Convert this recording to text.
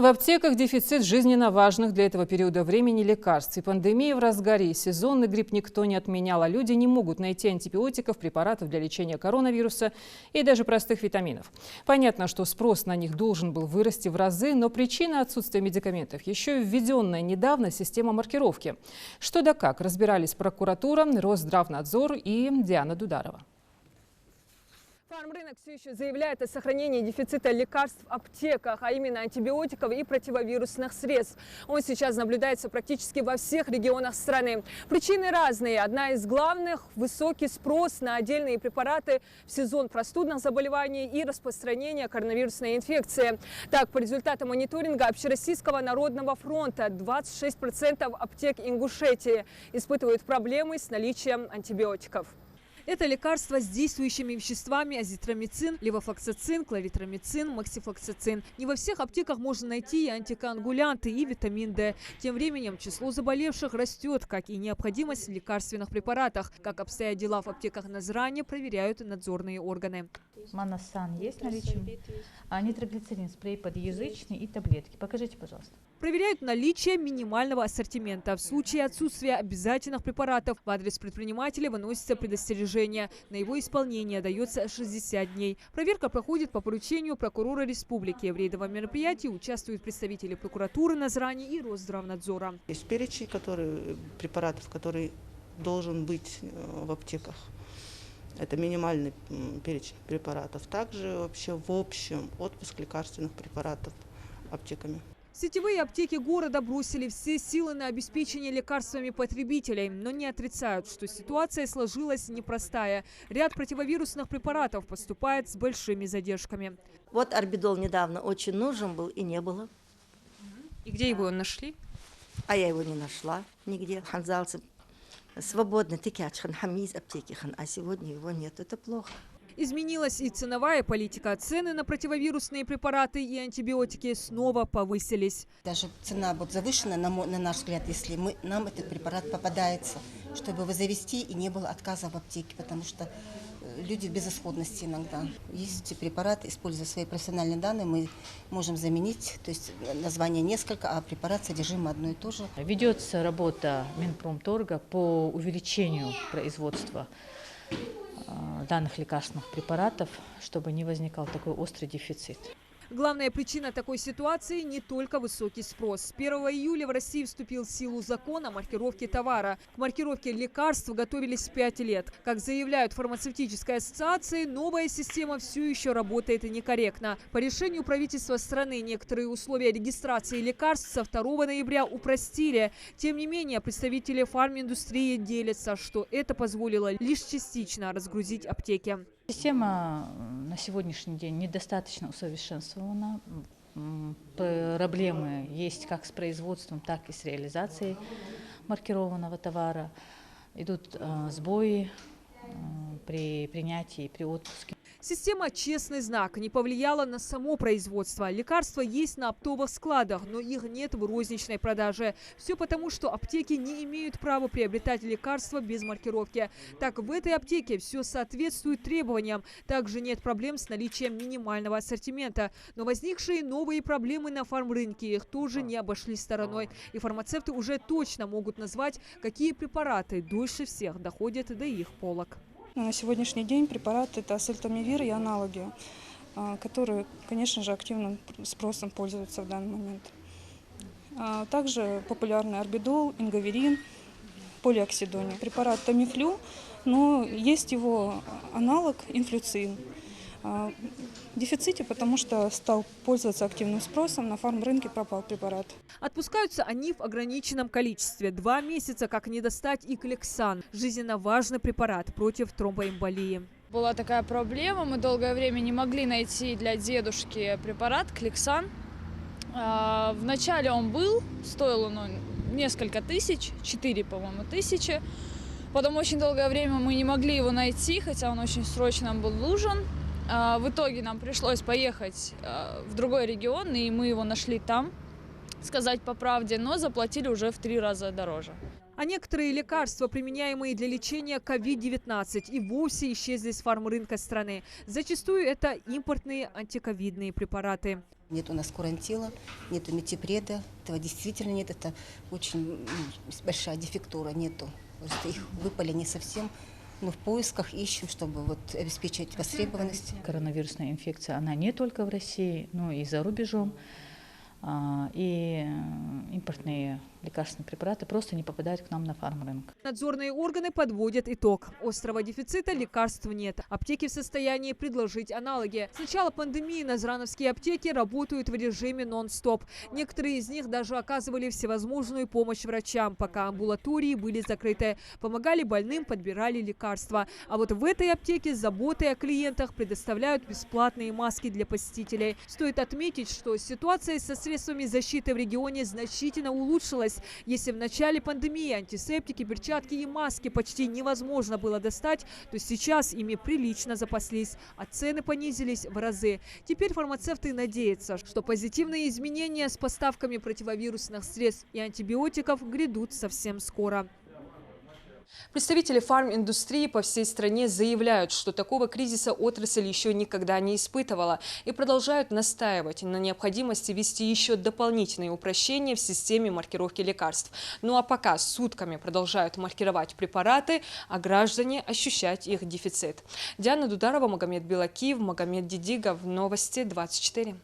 В аптеках дефицит жизненно важных для этого периода времени лекарств. И пандемия в разгаре. Сезонный грипп никто не отменял, а люди не могут найти антибиотиков, препаратов для лечения коронавируса и даже простых витаминов. Понятно, что спрос на них должен был вырасти в разы, но причина отсутствия медикаментов еще и введенная недавно система маркировки. Что да как, разбирались прокуратура, Росздравнадзор и Диана Дударова. Фармрынок все еще заявляет о сохранении дефицита лекарств в аптеках, а именно антибиотиков и противовирусных средств. Он сейчас наблюдается практически во всех регионах страны. Причины разные. Одна из главных – высокий спрос на отдельные препараты в сезон простудных заболеваний и распространения коронавирусной инфекции. Так, по результатам мониторинга Общероссийского народного фронта 26% аптек Ингушетии испытывают проблемы с наличием антибиотиков. Это лекарства с действующими веществами азитромицин, левофлоксацин, клавитромицин, максифлоксацин. Не во всех аптеках можно найти и антикоагулянты, и витамин D. Тем временем число заболевших растет, как и необходимость в лекарственных препаратах. Как обстоят дела в аптеках Назрани, проверяют надзорные органы. Монасан есть в наличии? Нитроглицерин, спрей подъязычный и таблетки. Покажите, пожалуйста. Проверяют наличие минимального ассортимента. В случае отсутствия обязательных препаратов в адрес предпринимателя выносится предостережение. На его исполнение дается 60 дней. Проверка проходит по поручению прокурора республики. В рейдовом мероприятии участвуют представители прокуратуры Назрани и Росздравнадзора. Есть перечень препаратов, который должен быть в аптеках. Это минимальный перечень препаратов. Также вообще в общем отпуск лекарственных препаратов аптеками. Сетевые аптеки города бросили все силы на обеспечение лекарствами потребителей, но не отрицают, что ситуация сложилась непростая. Ряд противовирусных препаратов поступает с большими задержками. Вот орбидол недавно очень нужен был и не было. И где его нашли? А я его не нашла нигде. Ханзалцы свободно, из аптеки, а сегодня его нет. Это плохо. Изменилась и ценовая политика. Цены на противовирусные препараты и антибиотики снова повысились. Даже цена будет завышена, на наш взгляд, если нам этот препарат попадается, чтобы его завести и не было отказа в аптеке, потому что люди в безысходности иногда. Есть препарат, используя свои профессиональные данные, мы можем заменить, то есть название несколько, а препарат содержимое одно и то же. Ведется работа Минпромторга по увеличению производства данных лекарственных препаратов, чтобы не возникал такой острый дефицит. Главная причина такой ситуации – не только высокий спрос. С 1 июля в России вступил в силу закон о маркировке товара. К маркировке лекарств готовились 5 лет. Как заявляют фармацевтической ассоциации, новая система все еще работает некорректно. По решению правительства страны некоторые условия регистрации лекарств со 2 ноября упростили. Тем не менее, представители фарминдустрии делятся, что это позволило лишь частично разгрузить аптеки. Система на сегодняшний день недостаточно усовершенствована. Проблемы есть как с производством, так и с реализацией маркированного товара. Идут сбои при принятии, при отпуске. Система «Честный знак» не повлияла на само производство. Лекарства есть на оптовых складах, но их нет в розничной продаже. Все потому, что аптеки не имеют права приобретать лекарства без маркировки. Так, в этой аптеке все соответствует требованиям. Также нет проблем с наличием минимального ассортимента. Но возникшие новые проблемы на фармрынке их тоже не обошли стороной. И фармацевты уже точно могут назвать, какие препараты дольше всех доходят до их полок. На сегодняшний день препарат – это ацетамивир и аналоги, которые, конечно же, активным спросом пользуются в данный момент. Также популярны орбидол, ингаверин, полиоксидони. Препарат тамифлю, но есть его аналог инфлюцин. В дефиците, потому что стал пользоваться активным спросом, на фармрынке пропал препарат. Отпускаются они в ограниченном количестве. 2 месяца, как не достать и Клексан – жизненно важный препарат против тромбоэмболии. Была такая проблема, мы долгое время не могли найти для дедушки препарат Клексан. Вначале он был, стоил он несколько тысяч, 4, по-моему, тысячи. Потом очень долгое время мы не могли его найти, хотя он очень срочно был нужен. В итоге нам пришлось поехать в другой регион, и мы его нашли там, сказать по правде, но заплатили уже в 3 раза дороже. А некоторые лекарства, применяемые для лечения COVID-19, и вовсе исчезли с фармрынка страны. Зачастую это импортные антиковидные препараты. Нет у нас курантила, нету метипреда. Этого действительно нет. Это очень большая дефектура. Нету. Просто их выпали не совсем. Но в поисках ищем, чтобы вот обеспечить востребованность. Коронавирусная инфекция, она не только в России, но и за рубежом. И импортные лекарственные препараты просто не попадают к нам на фармрынок. Надзорные органы подводят итог. Острого дефицита лекарств нет. Аптеки в состоянии предложить аналоги. С начала пандемии назрановские аптеки работают в режиме нон-стоп. Некоторые из них даже оказывали всевозможную помощь врачам, пока амбулатории были закрыты. Помогали больным, подбирали лекарства. А вот в этой аптеке с заботой о клиентах предоставляют бесплатные маски для посетителей. Стоит отметить, что ситуация со средствами защиты в регионе значительно улучшилась. Если в начале пандемии антисептики, перчатки и маски почти невозможно было достать, то сейчас ими прилично запаслись, а цены понизились в разы. Теперь фармацевты надеются, что позитивные изменения с поставками противовирусных средств и антибиотиков грядут совсем скоро. Представители фарминдустрии по всей стране заявляют, что такого кризиса отрасль еще никогда не испытывала, и продолжают настаивать на необходимости ввести еще дополнительные упрощения в системе маркировки лекарств. Ну а пока сутками продолжают маркировать препараты, а граждане ощущать их дефицит. Диана Дударова, Магомед Белакиев, Магомед Дидигов. Новости 24.